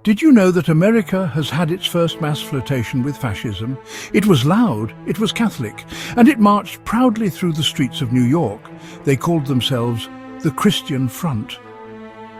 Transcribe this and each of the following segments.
Did you know that America has had its first mass flirtation with fascism? It was loud, it was Catholic, and it marched proudly through the streets of New York. They called themselves the Christian Front.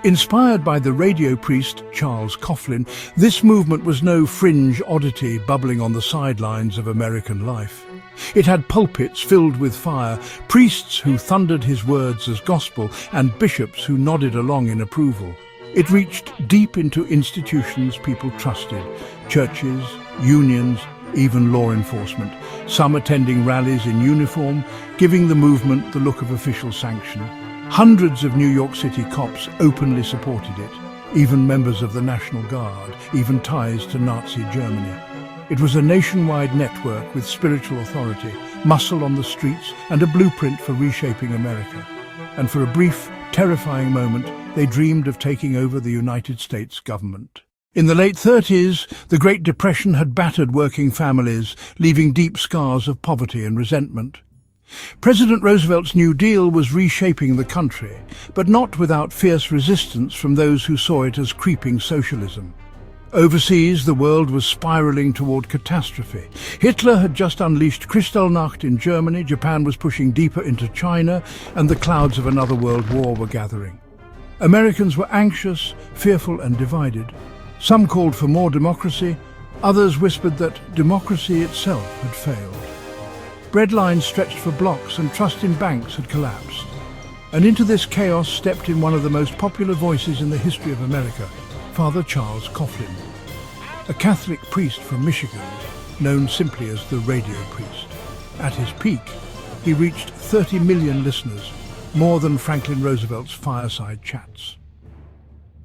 Inspired by the radio priest Charles Coughlin, this movement was no fringe oddity bubbling on the sidelines of American life. It had pulpits filled with fire, priests who thundered his words as gospel, and bishops who nodded along in approval. It reached deep into institutions people trusted, churches, unions, even law enforcement, some attending rallies in uniform, giving the movement the look of official sanction. Hundreds of New York City cops openly supported it, even members of the National Guard, even ties to Nazi Germany. It was a nationwide network with spiritual authority, muscle on the streets, and a blueprint for reshaping America. And for a brief, terrifying moment, they dreamed of taking over the United States government. In the late 30s, the Great Depression had battered working families, leaving deep scars of poverty and resentment. President Roosevelt's New Deal was reshaping the country, but not without fierce resistance from those who saw it as creeping socialism. Overseas, the world was spiraling toward catastrophe. Hitler had just unleashed Kristallnacht in Germany, Japan was pushing deeper into China, and the clouds of another world war were gathering. Americans were anxious, fearful and divided. Some called for more democracy, others whispered that democracy itself had failed. Breadlines stretched for blocks and trust in banks had collapsed. And into this chaos stepped in one of the most popular voices in the history of America, Father Charles Coughlin, a Catholic priest from Michigan, known simply as the radio priest. At his peak, he reached 30 million listeners, more than Franklin Roosevelt's fireside chats.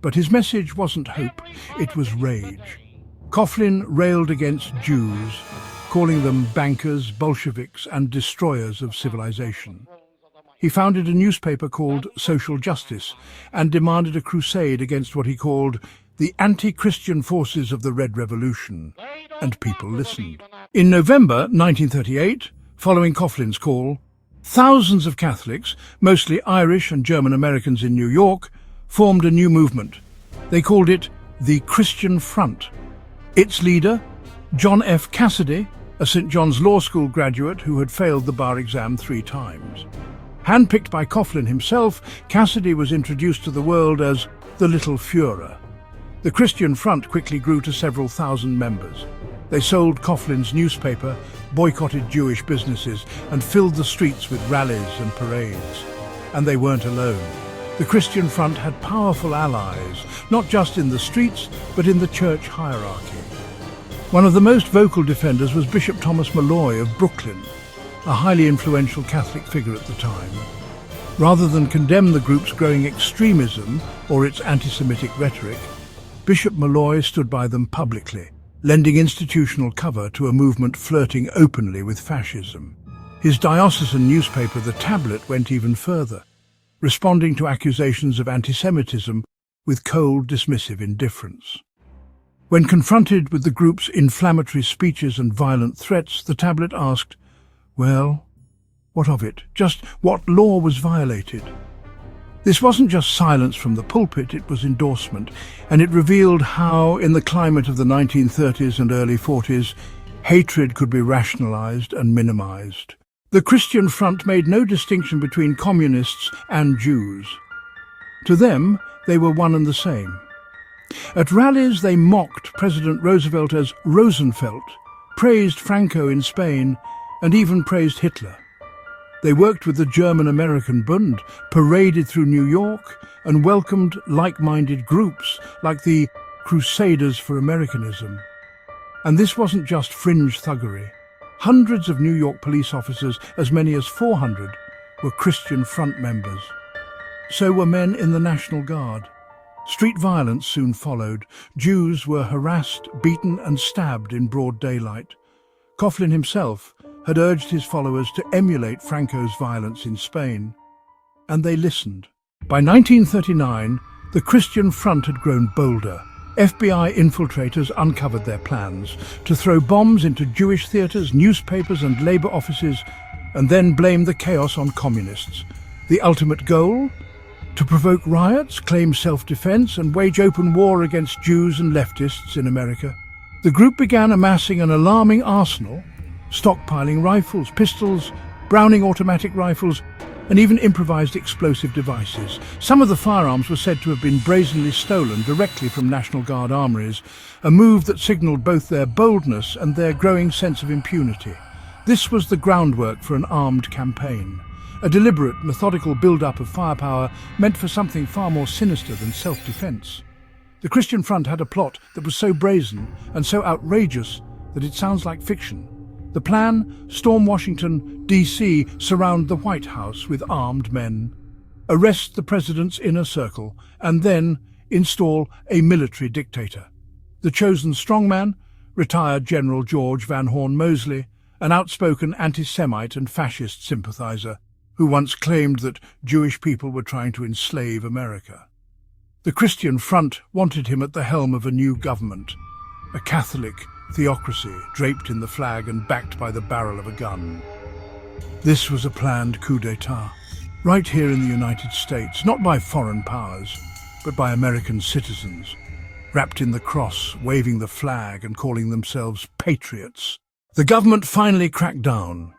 But his message wasn't hope, it was rage. Coughlin railed against Jews, calling them bankers, Bolsheviks, and destroyers of civilization. He founded a newspaper called Social Justice and demanded a crusade against what he called the anti-Christian forces of the Red Revolution, and people listened. In November 1938, following Coughlin's call, thousands of Catholics, mostly Irish and German Americans in New York, formed a new movement. They called it the Christian Front. Its leader, John F. Cassidy, a St. John's Law School graduate who had failed the bar exam 3 times. Handpicked by Coughlin himself, Cassidy was introduced to the world as the Little Führer. The Christian Front quickly grew to several thousand members. They sold Coughlin's newspaper, boycotted Jewish businesses, and filled the streets with rallies and parades. And they weren't alone. The Christian Front had powerful allies, not just in the streets, but in the church hierarchy. One of the most vocal defenders was Bishop Thomas Malloy of Brooklyn, a highly influential Catholic figure at the time. Rather than condemn the group's growing extremism or its anti-Semitic rhetoric, Bishop Malloy stood by them publicly, lending institutional cover to a movement flirting openly with fascism. His diocesan newspaper, The Tablet, went even further, responding to accusations of antisemitism with cold, dismissive indifference. When confronted with the group's inflammatory speeches and violent threats, The Tablet asked, well, what of it? Just what law was violated? This wasn't just silence from the pulpit, it was endorsement, and it revealed how, in the climate of the 1930s and early 40s, hatred could be rationalized and minimized. The Christian Front made no distinction between communists and Jews. To them, they were one and the same. At rallies, they mocked President Roosevelt as Rosenfeld, praised Franco in Spain, and even praised Hitler. They worked with the German-American Bund, paraded through New York, and welcomed like-minded groups like the Crusaders for Americanism. And this wasn't just fringe thuggery. Hundreds of New York police officers, as many as 400, were Christian Front members. So were men in the National Guard. Street violence soon followed. Jews were harassed, beaten and stabbed in broad daylight. Coughlin himself had urged his followers to emulate Franco's violence in Spain. And they listened. By 1939, the Christian Front had grown bolder. FBI infiltrators uncovered their plans to throw bombs into Jewish theaters, newspapers and labor offices, and then blame the chaos on communists. The ultimate goal? to provoke riots, claim self-defense, and wage open war against Jews and leftists in America. The group began amassing an alarming arsenal, stockpiling rifles, pistols, Browning automatic rifles, and even improvised explosive devices. Some of the firearms were said to have been brazenly stolen directly from National Guard armories, a move that signalled both their boldness and their growing sense of impunity. This was the groundwork for an armed campaign, a deliberate, methodical build-up of firepower meant for something far more sinister than self-defence. The Christian Front had a plot that was so brazen and so outrageous that it sounds like fiction. The plan: storm Washington, D.C., surround the White House with armed men, arrest the president's inner circle, and then install a military dictator. The chosen strongman, retired General George Van Horn Moseley, an outspoken anti-Semite and fascist sympathizer who once claimed that Jewish people were trying to enslave America. The Christian Front wanted him at the helm of a new government, a Catholic theocracy draped in the flag and backed by the barrel of a gun. This was a planned coup d'etat, right here in the United States, not by foreign powers, but by American citizens, wrapped in the cross, waving the flag and calling themselves patriots. The government finally cracked down.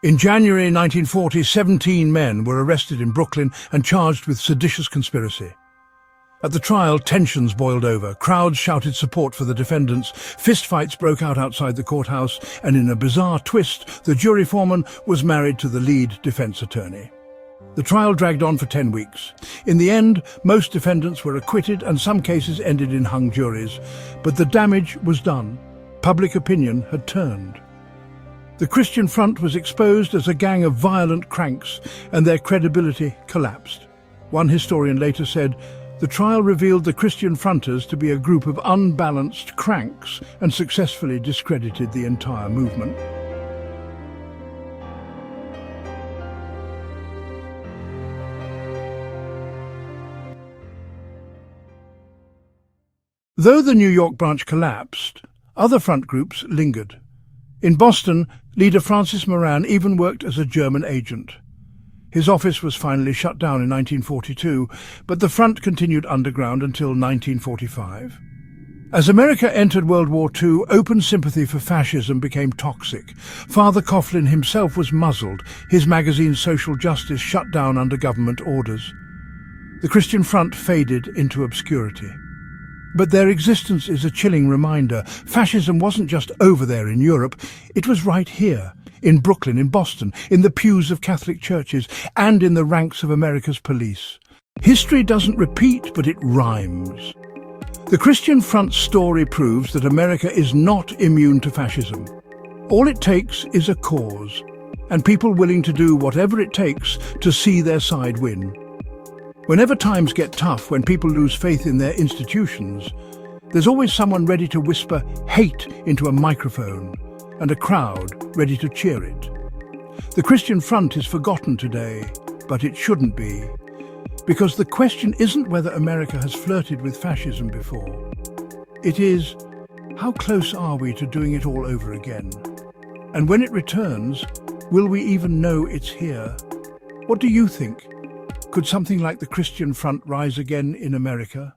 In January 1940, 17 men were arrested in Brooklyn and charged with seditious conspiracy. At the trial, tensions boiled over. Crowds shouted support for the defendants. Fistfights broke out outside the courthouse, and in a bizarre twist, the jury foreman was married to the lead defense attorney. The trial dragged on for 10 weeks. In the end, most defendants were acquitted and some cases ended in hung juries. But the damage was done. Public opinion had turned. The Christian Front was exposed as a gang of violent cranks, and their credibility collapsed. One historian later said, "The trial revealed the Christian Fronters to be a group of unbalanced cranks and successfully discredited the entire movement." Though the New York branch collapsed, other front groups lingered. In Boston, leader Francis Moran even worked as a German agent. His office was finally shut down in 1942, but the front continued underground until 1945. As America entered World War II, open sympathy for fascism became toxic. Father Coughlin himself was muzzled, his magazine Social Justice shut down under government orders. The Christian Front faded into obscurity. But their existence is a chilling reminder. Fascism wasn't just over there in Europe, it was right here, in Brooklyn, in Boston, in the pews of Catholic churches, and in the ranks of America's police. History doesn't repeat, but it rhymes. The Christian Front's story proves that America is not immune to fascism. All it takes is a cause, and people willing to do whatever it takes to see their side win. Whenever times get tough, when people lose faith in their institutions, there's always someone ready to whisper hate into a microphone, and a crowd ready to cheer it. The Christian Front is forgotten today, but it shouldn't be. Because the question isn't whether America has flirted with fascism before. It is, how close are we to doing it all over again? And when it returns, will we even know it's here? What do you think? Could something like the Christian Front rise again in America?